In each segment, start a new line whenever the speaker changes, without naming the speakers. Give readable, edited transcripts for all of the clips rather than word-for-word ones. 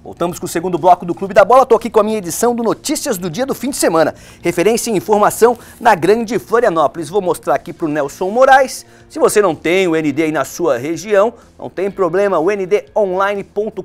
Voltamos com o segundo bloco do Clube da Bola. Estou aqui com a minha edição do Notícias do Dia do Fim de Semana. Referência e informação na Grande Florianópolis. Vou mostrar aqui para o Nelson Moraes. Se você não tem o ND aí na sua região, não tem problema. O ndonline.com.br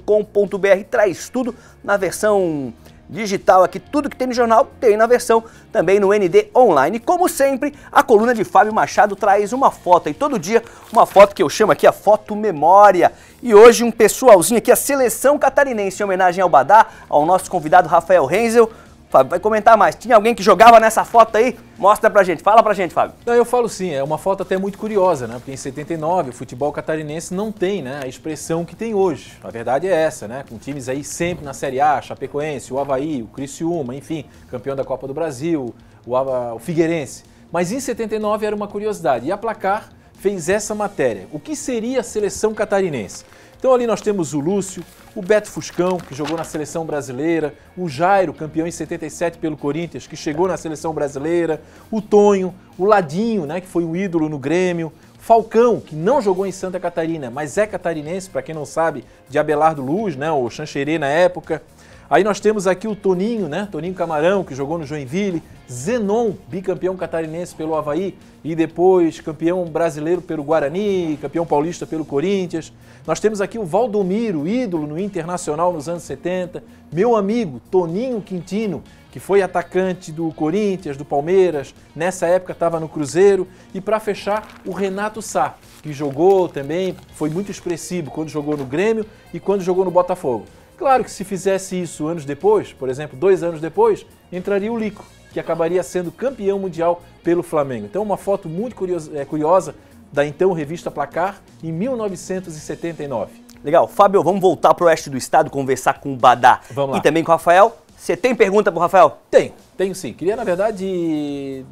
traz tudo na versão digital aqui. Tudo que tem no jornal tem na versão também no ND Online. Como sempre, a coluna de Fábio Machado traz uma foto. E todo dia uma foto que eu chamo aqui a foto memória. E hoje um pessoalzinho aqui, a seleção catarinense, em homenagem ao Badá, ao nosso convidado Rafael Renzel. Fábio, vai comentar mais. Tinha alguém que jogava nessa foto aí? Mostra pra gente. Fala pra gente, Fábio.
Não, eu falo sim. É uma foto até muito curiosa, né? Porque em 79 o futebol catarinense não tem, né, a expressão que tem hoje. A verdade é essa, né? Com times aí sempre na Série A, Chapecoense, o Avaí, o Criciúma, enfim, campeão da Copa do Brasil, o Figueirense. Mas em 79 era uma curiosidade. E a Placar fez essa matéria. O que seria a seleção catarinense? Então ali nós temos o Lúcio, o Beto Fuscão, que jogou na seleção brasileira, o Jairo, campeão em 77 pelo Corinthians, que chegou na seleção brasileira, o Tonho, o Ladinho, né, que foi um ídolo no Grêmio, Falcão, que não jogou em Santa Catarina, mas é catarinense, para quem não sabe, de Abelardo Luz, né, o Xanxerê na época. Aí nós temos aqui o Toninho, né? Toninho Camarão, que jogou no Joinville. Zenon, bicampeão catarinense pelo Avaí e depois campeão brasileiro pelo Guarani, campeão paulista pelo Corinthians. Nós temos aqui o Valdomiro, ídolo no Internacional nos anos 70. Meu amigo Toninho Quintino, que foi atacante do Corinthians, do Palmeiras, nessa época estava no Cruzeiro. E para fechar, o Renato Sá, que jogou também, foi muito expressivo quando jogou no Grêmio e quando jogou no Botafogo. Claro que se fizesse isso anos depois, por exemplo, 2 anos depois, entraria o Lico, que acabaria sendo campeão mundial pelo Flamengo. Então uma foto muito curiosa da então revista Placar, em 1979.
Legal. Fábio, vamos voltar para o oeste do estado, conversar com o Badá e também com o Rafael. Você tem pergunta para o Rafael?
Tenho sim. Queria, na verdade,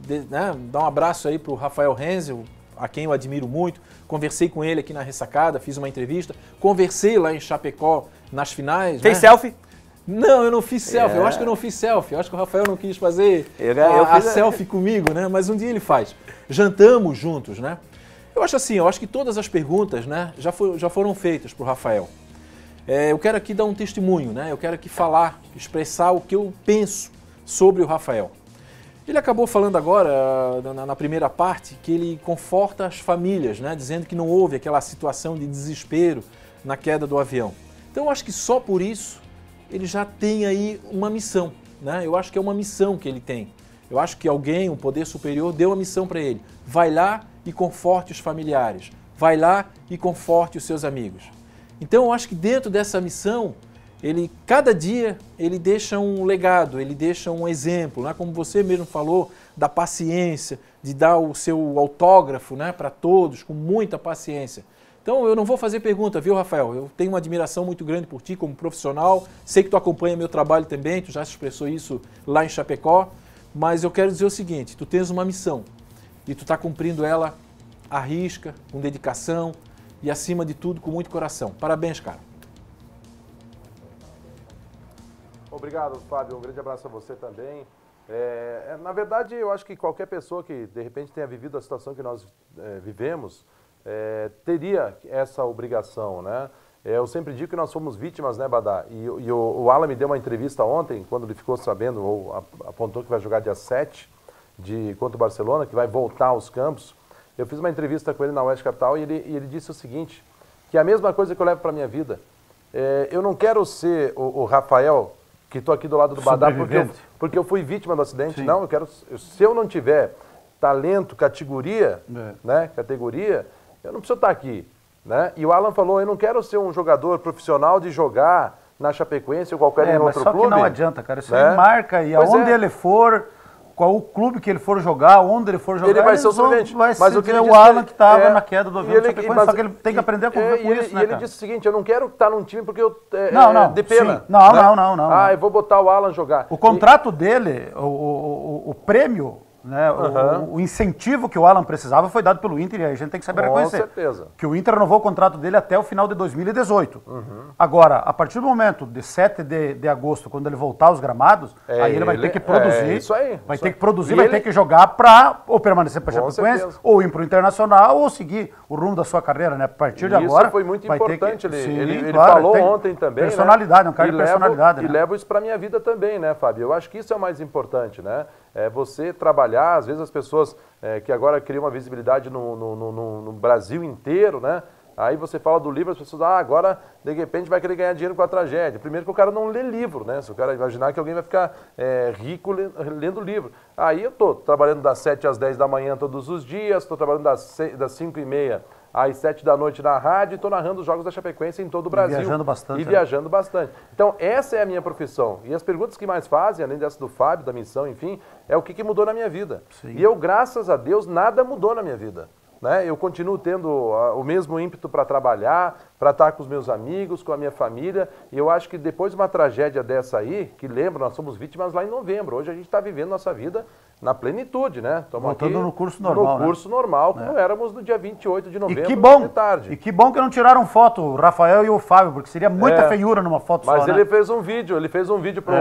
dar um abraço aí para o Rafael Renzel, a quem eu admiro muito. Conversei com ele aqui na Ressacada, fiz uma entrevista. Conversei lá em Chapecó nas finais.
Fez selfie?
Não, eu não fiz selfie. Eu acho que eu não fiz selfie. Eu acho que o Rafael não quis fazer a selfie comigo, né? Mas um dia ele faz. Jantamos juntos, né? Eu acho que todas as perguntas, né, já foram feitas para o Rafael. Eu quero aqui dar um testemunho, né? Eu quero aqui expressar o que eu penso sobre o Rafael. Ele acabou falando agora, na primeira parte, que ele conforta as famílias, né, dizendo que não houve aquela situação de desespero na queda do avião. Então eu acho que só por isso ele já tem aí uma missão, né? Eu acho que é uma missão que ele tem. Eu acho que alguém, um poder superior, deu uma missão para ele. Vai lá e conforte os familiares. Vai lá e conforte os seus amigos. Então eu acho que dentro dessa missão, cada dia ele deixa um legado, ele deixa um exemplo, né? Como você mesmo falou, da paciência, de dar o seu autógrafo, né, para todos, com muita paciência. Então eu não vou fazer pergunta, viu, Rafael? Eu tenho uma admiração muito grande por ti como profissional, sei que tu acompanha meu trabalho também, tu já expressou isso lá em Chapecó, mas eu quero dizer o seguinte, tu tens uma missão e tu está cumprindo ela à risca, com dedicação e, acima de tudo, com muito coração. Parabéns, cara.
Obrigado, Fábio. Um grande abraço a você também. Na verdade, eu acho que qualquer pessoa que, de repente, tenha vivido a situação que nós vivemos, teria essa obrigação, né? Eu sempre digo que nós fomos vítimas, né, Badá? E o Alan me deu uma entrevista ontem, quando ele ficou sabendo, ou apontou que vai jogar dia 7 contra o Barcelona, que vai voltar aos campos. Eu fiz uma entrevista com ele na Oeste Capital e ele disse o seguinte, que é a mesma coisa que eu levo para a minha vida. Eu não quero ser o Rafael, que estou aqui do lado do Badá, porque eu fui vítima do acidente. Sim. Não, se eu não tiver talento, categoria, eu não preciso estar aqui. Né? E o Alan falou, eu não quero ser um jogador profissional de jogar na Chapecoense ou qualquer outro clube.
Só que não adianta, cara. Isso aí marca e aonde ele for, qual o clube que ele for jogar, onde ele for jogar,
ele vai ser o suplente.
Vai ser o Alan que estava na queda do avião do Chapecoense, só que ele tem que aprender a conviver com isso, né,
ele disse o seguinte, eu não quero estar num time porque eu de pena.
Sim. Não.
Eu vou botar o Alan jogar.
O contrato dele, o prêmio né? O incentivo que o Alan precisava foi dado pelo Inter e a gente tem que saber reconhecer.
Com certeza.
Que o Inter renovou o contrato dele até o final de 2018. Agora, a partir do momento de 7 de agosto, quando ele voltar aos gramados, aí ele vai ter que produzir.
Isso aí.
Vai ter que produzir, vai ter que jogar para ou permanecer para Chapecoense, ou ir para o Internacional, ou seguir o rumo da sua carreira, né? A partir de agora.
Isso foi muito importante. Ele
claro,
falou ontem também.
Personalidade, um cara de personalidade.
E levo isso para minha vida também, né, Fábio? Eu acho que isso é o mais importante, né? É você trabalhar, às vezes as pessoas que agora criam uma visibilidade no Brasil inteiro, né? Aí você fala do livro, as pessoas, agora de repente vai querer ganhar dinheiro com a tragédia. Primeiro que o cara não lê livro, né? Se o cara imaginar que alguém vai ficar rico lendo livro. Aí eu tô trabalhando das 7 às 10 da manhã todos os dias, estou trabalhando das 5h30 às 7 da noite na rádio e estou narrando os jogos da Chapecoense em todo o Brasil.
Viajando bastante.
E viajando bastante. Então, essa é a minha profissão. E as perguntas que mais fazem, além dessa do Fábio, da missão, enfim, é o que mudou na minha vida. Sim. E eu, graças a Deus, nada mudou na minha vida. Né? Eu continuo tendo o mesmo ímpeto para trabalhar, para estar com os meus amigos, com a minha família. E eu acho que depois de uma tragédia dessa aí, que lembra, nós somos vítimas lá em novembro. Hoje a gente está vivendo nossa vida na plenitude, né? Estamos
voltando aqui no curso normal,
no curso normal, como éramos no dia 28 de novembro,
de tarde. E que bom que não tiraram foto, o Rafael e o Fábio, porque seria muita feiura numa foto só,
mas ele fez um vídeo,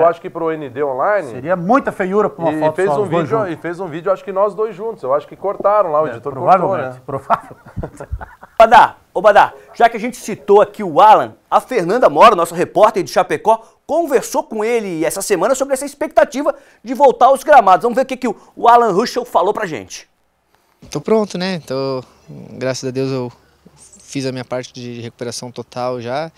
acho que pro ND Online.
Seria muita feiura para uma foto só,
e fez um vídeo, acho que nós dois juntos. Eu acho que cortaram lá, o editor cortou, né?
Provavelmente.
Badá, já que a gente citou aqui o Alan, a Fernanda Mora, nossa repórter de Chapecó, conversou com ele essa semana sobre essa expectativa de voltar aos gramados. Vamos ver o que o Alan Ruschel falou pra gente.
Tô pronto, né? Graças a Deus eu fiz a minha parte de recuperação total já.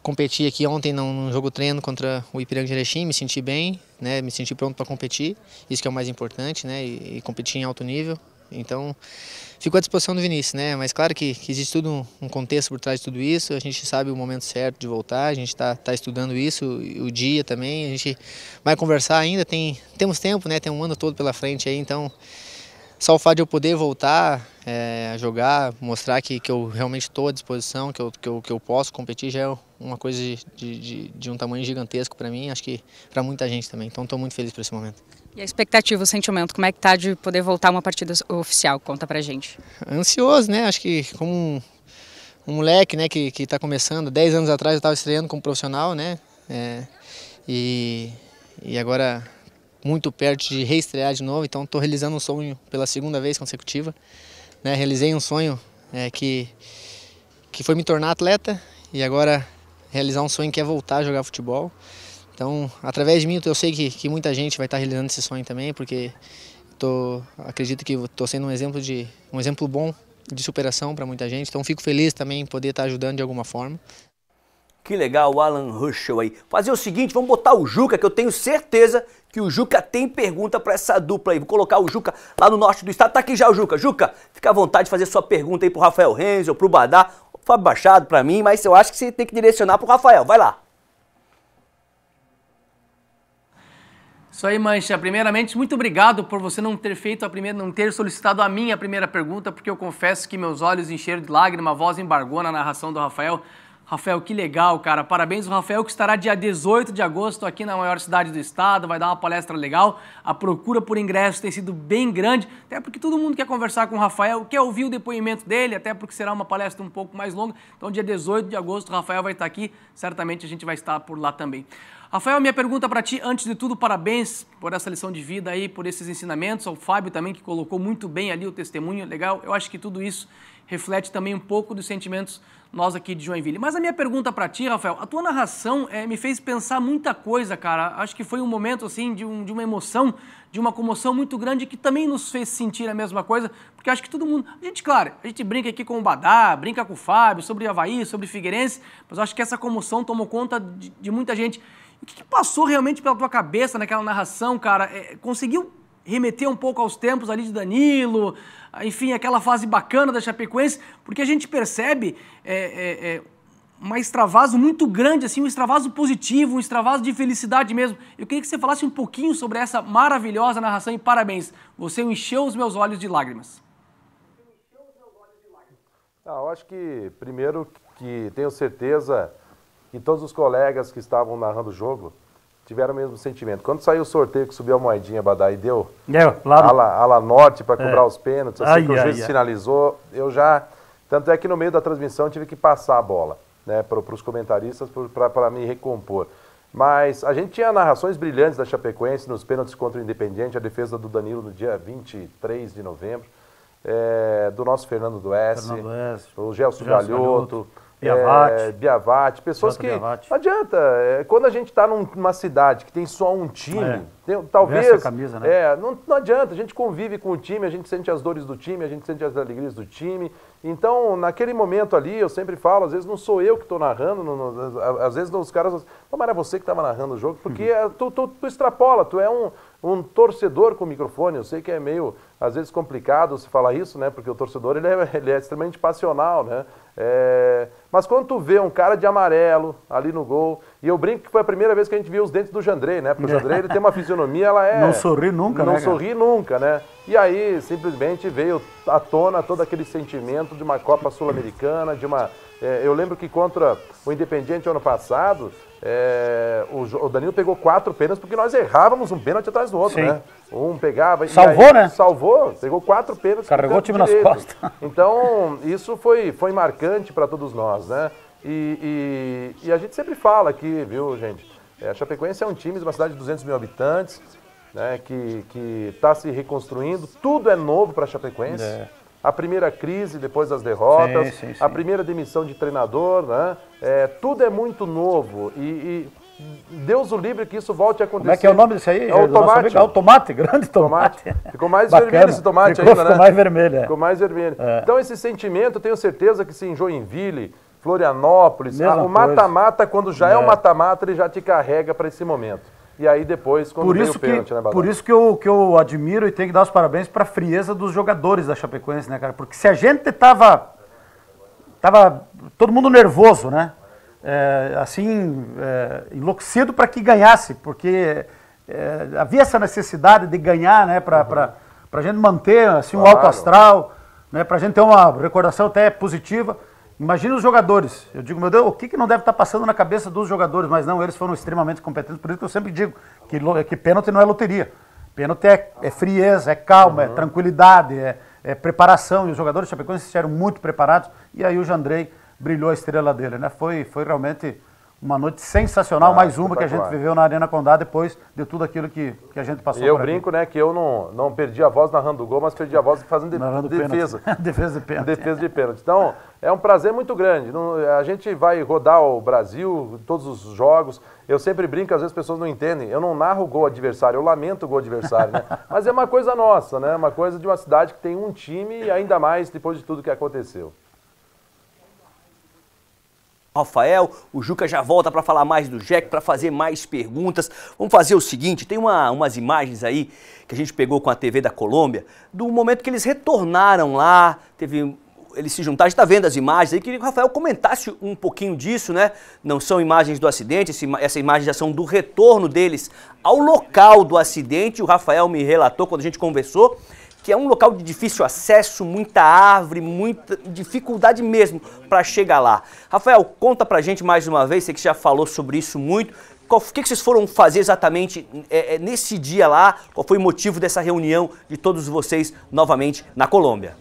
Competi aqui ontem num jogo treino contra o Ipiranga de Erechim, me senti bem, né? Me senti pronto para competir, isso que é o mais importante, né? E competir em alto nível. Então, fico à disposição do Vinícius, né? Mas claro que existe tudo um contexto por trás de tudo isso, a gente sabe o momento certo de voltar, a gente tá estudando isso, o dia também, a gente vai conversar ainda, temos tempo, né? Tem um ano todo pela frente aí, então só o fato de eu poder voltar a jogar, mostrar que eu realmente estou à disposição, que eu posso competir, já é uma coisa de um tamanho gigantesco para mim, acho que para muita gente também, então estou muito feliz por esse momento.
E a expectativa, o sentimento, como é que tá de poder voltar a uma partida oficial? Conta pra gente.
Ansioso, né? Acho que como um moleque, né, que tá começando, 10 anos atrás eu estava estreando como profissional, né? E agora muito perto de reestrear de novo, então estou realizando um sonho pela segunda vez consecutiva. Né? Realizei um sonho que foi me tornar atleta e agora realizar um sonho que é voltar a jogar futebol. Então, através de mim, eu sei que muita gente vai estar realizando esse sonho também, porque acredito que estou sendo um exemplo bom de superação para muita gente. Então, fico feliz também em poder estar ajudando de alguma forma.
Que legal, o Alan Ruschel aí. Fazer o seguinte, vamos botar o Juca, que eu tenho certeza que o Juca tem pergunta para essa dupla aí. Vou colocar o Juca lá no norte do estado. Tá aqui já o Juca. Juca, fica à vontade de fazer sua pergunta aí pro Rafael Renzel, pro Badá, o Fábio Machado, para mim, mas eu acho que você tem que direcionar pro Rafael. Vai lá.
Isso aí, Mancha. Primeiramente, muito obrigado por você não ter solicitado a minha primeira pergunta, porque eu confesso que meus olhos encheram de lágrima, a voz embargou na narração do Rafael. Rafael, que legal, cara. Parabéns ao Rafael, que estará dia 18 de agosto aqui na maior cidade do estado, vai dar uma palestra legal. A procura por ingressos tem sido bem grande, até porque todo mundo quer conversar com o Rafael, quer ouvir o depoimento dele, até porque será uma palestra um pouco mais longa. Então, dia 18 de agosto, o Rafael vai estar aqui, certamente a gente vai estar por lá também. Rafael, minha pergunta para ti, antes de tudo, parabéns por essa lição de vida aí, por esses ensinamentos, ao Fábio também, que colocou muito bem ali o testemunho, legal. Eu acho que tudo isso reflete também um pouco dos sentimentos nós aqui de Joinville. Mas a minha pergunta para ti, Rafael, a tua narração me fez pensar muita coisa, cara. Acho que foi um momento, assim, de uma emoção, de uma comoção muito grande que também nos fez sentir a mesma coisa, porque acho que todo mundo... A gente brinca aqui com o Badá, brinca com o Fábio, sobre Avaí, sobre Figueirense, mas eu acho que essa comoção tomou conta de muita gente. O que passou realmente pela tua cabeça naquela narração, cara? Conseguiu remeter um pouco aos tempos ali de Danilo, enfim, aquela fase bacana da Chapecoense, porque a gente percebe um extravaso muito grande, assim, um extravaso positivo, um extravaso de felicidade mesmo. Eu queria que você falasse um pouquinho sobre essa maravilhosa narração e parabéns. Você encheu os meus olhos de lágrimas.
Eu acho que, primeiro, que tenho certeza que todos os colegas que estavam narrando o jogo tiveram o mesmo sentimento. Quando saiu o sorteio que subiu a moedinha, Badá, e deu
claro.
ala norte para cobrar os pênaltis, assim que o juiz sinalizou, eu já... Tanto é que no meio da transmissão eu tive que passar a bola, né, para os comentaristas para me recompor. Mas a gente tinha narrações brilhantes da Chapecoense nos pênaltis contra o Independiente, a defesa do Danilo no dia 23 de novembro, do nosso Fernando Duesse, o Gelson Galhoto, Biavati, pessoas que não adianta, quando a gente está numa cidade que tem só um time, talvez,
camisa, né?
não adianta, a gente convive com o time, a gente sente as dores do time, a gente sente as alegrias do time, então naquele momento ali, eu sempre falo, às vezes não sou eu que estou narrando, às vezes os caras, mas era você que estava narrando o jogo, porque tu extrapola, tu é um torcedor com o microfone, eu sei que é meio, às vezes, complicado se falar isso, né, porque o torcedor ele é extremamente passional, né, mas quando tu vê um cara de amarelo ali no gol, e eu brinco que foi a primeira vez que a gente viu os dentes do Jandrei, né, porque o Jandrei ele tem uma fisionomia,
não sorri nunca,
não sorri nunca, né, e aí simplesmente veio à tona todo aquele sentimento de uma Copa Sul-Americana, de uma... eu lembro que contra o Independiente ano passado, o Danilo pegou 4 pênaltis porque nós errávamos um pênalti atrás do outro, né? Um pegava...
Salvou, né?
Salvou, pegou 4 pênaltis.
Carregou o time nas costas.
Então, isso foi marcante para todos nós, né? E a gente sempre fala aqui, viu, gente? A Chapecoense é um time de uma cidade de 200 mil habitantes, né? Que está se reconstruindo. Tudo é novo para a Chapecoense. A primeira crise depois das derrotas,
sim.
a primeira demissão de treinador, né? Tudo é muito novo e Deus o livre que isso volte a acontecer.
Como é que é o nome desse aí?
É o tomate.
É o tomate, grande tomate.
Ficou mais
Bacana.
vermelho esse tomate ainda, né?
Ficou mais vermelho,
Ficou mais vermelho. Então esse sentimento, eu tenho certeza que se em Joinville, Florianópolis, o mata-mata, quando já é o mata-mata, ele já te carrega para esse momento. E aí depois, quando vem o pênalti, né, Badal?
Por isso que eu admiro e tenho que dar os parabéns para a frieza dos jogadores da Chapecoense, né, cara? Porque se a gente tava todo mundo nervoso, né? Enlouquecido para que ganhasse, porque havia essa necessidade de ganhar, né? Para a gente manter assim, um alto astral, né? Para a gente ter uma recordação até positiva. Imagina os jogadores. Eu digo, meu Deus, o que não deve estar passando na cabeça dos jogadores? Mas não, eles foram extremamente competentes. Por isso que eu sempre digo que pênalti não é loteria. Pênalti é frieza, é calma, é tranquilidade, é preparação. E os jogadores chapecoenses estiveram muito preparados. E aí o Jandrei brilhou a estrela dele, né? Foi realmente uma noite sensacional, mais uma que a gente viveu na Arena Condá depois de tudo aquilo que a gente passou.
E eu brinco, né, que eu não perdi a voz narrando o gol, mas perdi a voz fazendo defesa.
Defesa de pênalti.
Defesa de pênalti. Então, é um prazer muito grande. A gente vai rodar o Brasil, todos os jogos. Eu sempre brinco, às vezes as pessoas não entendem. Eu não narro o gol adversário, eu lamento o gol adversário, né? Mas é uma coisa nossa, né? Uma coisa de uma cidade que tem um time e ainda mais depois de tudo que aconteceu.
Rafael, o Juca já volta para falar mais do Jack, para fazer mais perguntas. Vamos fazer o seguinte, tem umas imagens aí que a gente pegou com a TV da Colômbia, do momento que eles retornaram lá, eles se juntaram, a gente está vendo as imagens aí, queria que o Rafael comentasse um pouquinho disso, né? Não são imagens do acidente, essa imagem já são do retorno deles ao local do acidente. O Rafael me relatou quando a gente conversou, que é um local de difícil acesso, muita árvore, muita dificuldade mesmo para chegar lá. Rafael, conta pra gente mais uma vez, você que já falou sobre isso muito, o que vocês foram fazer exatamente nesse dia lá, qual foi o motivo dessa reunião de todos vocês novamente na Colômbia?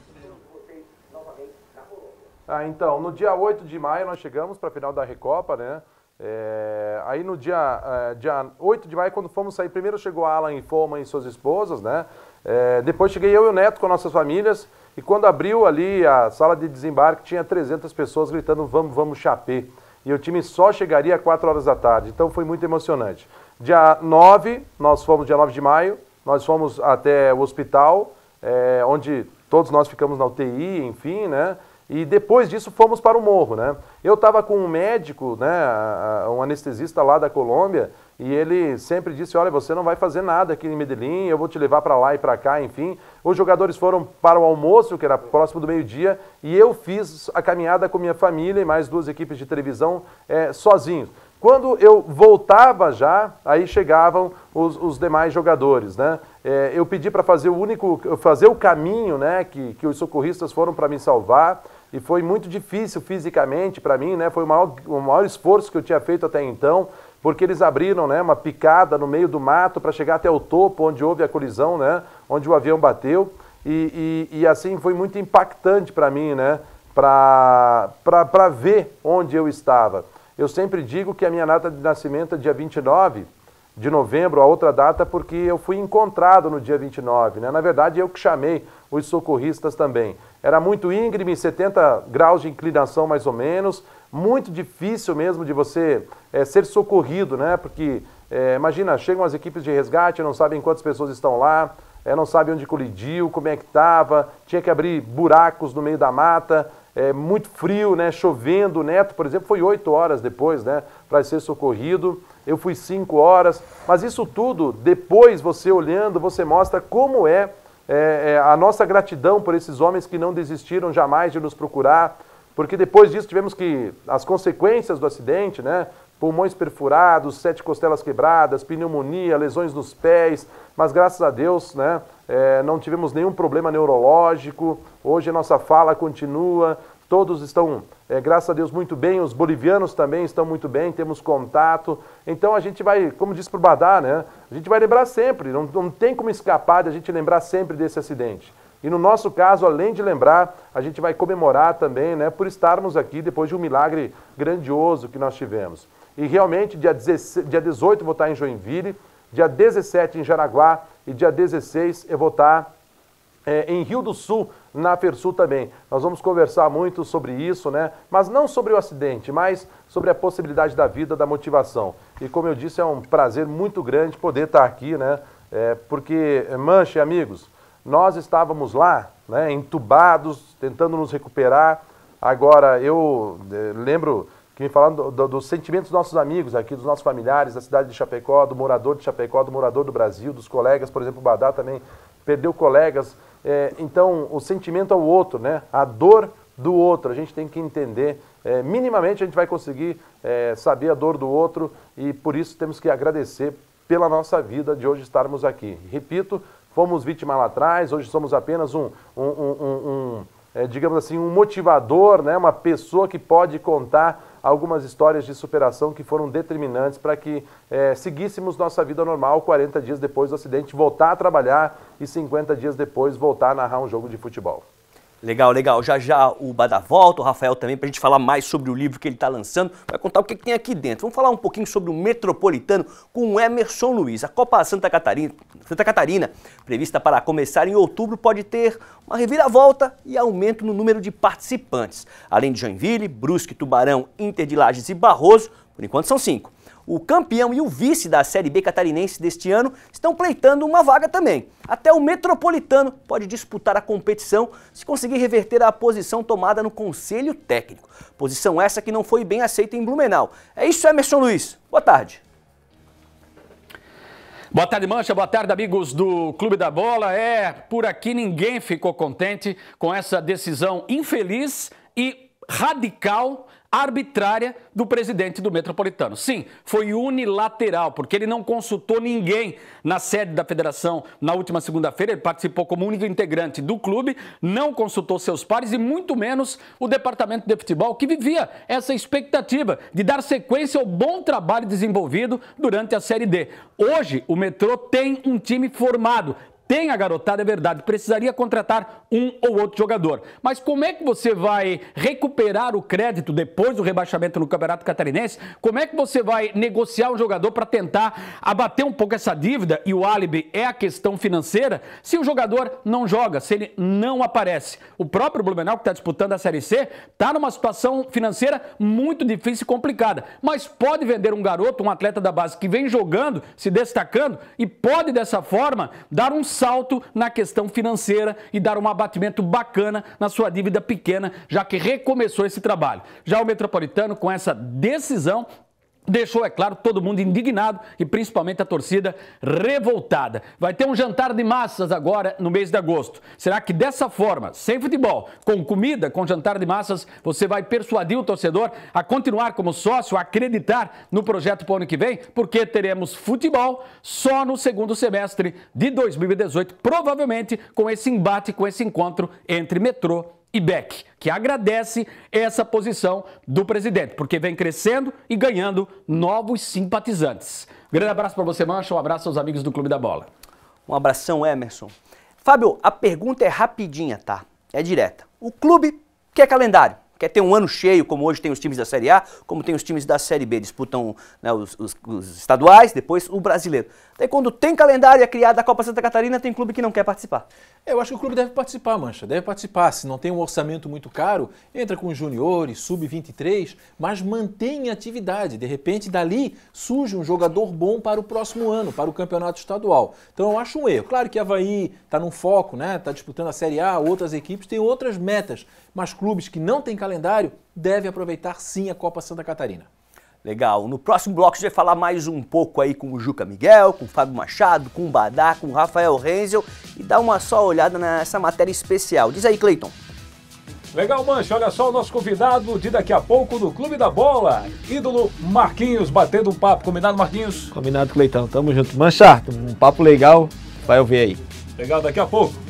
Então, no dia 8 de maio nós chegamos para a final da Recopa, né? Aí no dia 8 de maio, quando fomos sair, primeiro chegou a Alan e Foma e suas esposas, né? Depois cheguei eu e o Neto com nossas famílias, e quando abriu ali a sala de desembarque, tinha 300 pessoas gritando vamos Chapé. E o time só chegaria às 4 horas da tarde, então foi muito emocionante. Dia 9, nós fomos, dia 9 de maio, nós fomos até o hospital, onde todos nós ficamos na UTI, enfim, né? E depois disso fomos para o morro, né? Eu estava com um médico, né, um anestesista lá da Colômbia, e ele sempre disse, olha, você não vai fazer nada aqui em Medellín, eu vou te levar para lá e para cá, enfim. Os jogadores foram para o almoço, que era próximo do meio-dia, e eu fiz a caminhada com minha família e mais 2 equipes de televisão sozinhos. Quando eu voltava já, aí chegavam os demais jogadores, né? Eu pedi para fazer o caminho, né, que os socorristas foram para me salvar, e foi muito difícil fisicamente para mim, né? Foi o maior esforço que eu tinha feito até então. porque eles abriram, né, uma picada no meio do mato para chegar até o topo, onde houve a colisão, né, onde o avião bateu. E assim foi muito impactante para mim, né, para ver onde eu estava. Eu sempre digo que a minha data de nascimento é dia 29 de novembro, a outra data, porque eu fui encontrado no dia 29, né? Na verdade, eu que chamei os socorristas também. Era muito íngreme, 70 graus de inclinação mais ou menos, muito difícil mesmo de você ser socorrido, né? Porque, imagina, chegam as equipes de resgate, não sabem quantas pessoas estão lá, não sabem onde colidiu, como é que estava, tinha que abrir buracos no meio da mata, muito frio, né? Chovendo. O Neto, por exemplo, foi 8 horas depois, né, para ser socorrido. Eu fui 5 horas, mas isso tudo, depois você olhando, você mostra como a nossa gratidão por esses homens que não desistiram jamais de nos procurar, porque depois disso tivemos as consequências do acidente, né? Pulmões perfurados, 7 costelas quebradas, pneumonia, lesões nos pés, mas graças a Deus, né, não tivemos nenhum problema neurológico. Hoje a nossa fala continua, todos estão, graças a Deus, muito bem, os bolivianos também estão muito bem, temos contato. Então a gente vai, como disse para o Badá, né, a gente vai lembrar sempre, não tem como escapar de a gente lembrar sempre desse acidente. E no nosso caso, além de lembrar, a gente vai comemorar também, né, por estarmos aqui depois de um milagre grandioso que nós tivemos. E realmente, dia 18 eu vou estar em Joinville, dia 17 em Jaraguá e dia 16 eu vou estar em Rio do Sul, na Fersul também. Nós vamos conversar muito sobre isso, né? Mas não sobre o acidente, mas sobre a possibilidade da vida, da motivação. E como eu disse, é um prazer muito grande poder estar aqui, né? Porque, Mancha, amigos, nós estávamos lá, né, entubados, tentando nos recuperar. Agora, eu lembro que me falaram dos sentimentos dos nossos amigos aqui, dos nossos familiares, da cidade de Chapecó, do morador de Chapecó, do morador do Brasil, dos colegas, por exemplo, o Badá também perdeu colegas. Então, o sentimento ao outro, né? A dor do outro, a gente tem que entender. Minimamente a gente vai conseguir saber a dor do outro e por isso temos que agradecer pela nossa vida de hoje estarmos aqui. Repito, fomos vítimas lá atrás, hoje somos apenas digamos assim, um motivador, né? Uma pessoa que pode contar algumas histórias de superação que foram determinantes para que seguíssemos nossa vida normal 40 dias depois do acidente, voltar a trabalhar e 50 dias depois voltar a narrar um jogo de futebol.
Legal, legal. Já já o Badá volta, o Rafael também, para a gente falar mais sobre o livro que ele está lançando, vai contar o que tem aqui dentro. Vamos falar um pouquinho sobre o Metropolitano com o Emerson Luiz. A Copa Santa Catarina, prevista para começar em outubro, pode ter uma reviravolta e aumento no número de participantes. Além de Joinville, Brusque, Tubarão, Inter de Lages e Barroso, por enquanto são 5. O campeão e o vice da Série B catarinense deste ano estão pleitando uma vaga também. Até o Metropolitano pode disputar a competição se conseguir reverter a posição tomada no Conselho Técnico. Posição essa que não foi bem aceita em Blumenau. É isso, Emerson Luiz. Boa tarde.
Boa tarde, Mancha. Boa tarde, amigos do Clube da Bola. Por aqui ninguém ficou contente com essa decisão infeliz e radical, arbitrária do presidente do Metropolitano. Sim, foi unilateral, porque ele não consultou ninguém na sede da federação na última segunda-feira. Ele participou como único integrante do clube, não consultou seus pares e muito menos o departamento de futebol, que vivia essa expectativa de dar sequência ao bom trabalho desenvolvido durante a Série D. Hoje, o Metrô tem um time formado. Tem a garotada, é verdade, precisaria contratar um ou outro jogador. Mas como é que você vai recuperar o crédito depois do rebaixamento no Campeonato Catarinense? Como é que você vai negociar um jogador para tentar abater um pouco essa dívida? E o álibi é a questão financeira, se o jogador não joga, se ele não aparece. O próprio Blumenau, que está disputando a Série C, está numa situação financeira muito difícil e complicada. Mas pode vender um garoto, um atleta da base que vem jogando, se destacando e pode dessa forma dar um salto na questão financeira e dar um abatimento bacana na sua dívida pequena, já que recomeçou esse trabalho. Já o Metropolitano, com essa decisão, deixou, é claro, todo mundo indignado e principalmente a torcida revoltada. Vai ter um jantar de massas agora no mês de agosto. Será que dessa forma, sem futebol, com comida, com jantar de massas, você vai persuadir o torcedor a continuar como sócio, a acreditar no projeto para o ano que vem? Porque teremos futebol só no segundo semestre de 2018, provavelmente com esse embate, com esse encontro entre Metrô Ibeck, que agradece essa posição do presidente, porque vem crescendo e ganhando novos simpatizantes. Grande abraço para você, Mancha, um abraço aos amigos do Clube da Bola.
Um abração, Emerson. Fábio, a pergunta é rapidinha, tá? É direta. O clube quer calendário. Quer ter um ano cheio, como hoje tem os times da Série A, como tem os times da Série B, disputam, né, os estaduais, depois o brasileiro. Daí quando tem calendário e é criada a Copa Santa Catarina, tem clube que não quer participar.
Eu acho que o clube deve participar, Mancha, deve participar. Se não tem um orçamento muito caro, entra com os juniores, sub-23, mas mantém em atividade. De repente, dali surge um jogador bom para o próximo ano, para o campeonato estadual. Então eu acho um erro. Claro que Avaí está num foco, né? Está disputando a Série A, outras equipes têm outras metas, mas clubes que não têm calendário devem aproveitar sim a Copa Santa Catarina.
Legal. No próximo bloco a gente vai falar mais um pouco aí com o Juca Miguel, com o Fábio Machado, com o Badá, com o Rafael Renzel e dar uma só olhada nessa matéria especial. Diz aí, Cleiton.
Legal, Mancha. Olha só o nosso convidado de daqui a pouco do Clube da Bola, ídolo Marquinhos, batendo um papo. Combinado, Marquinhos?
Combinado, Cleitão. Tamo junto. Mancha, um papo legal. Vai ouvir aí.
Legal, daqui a pouco.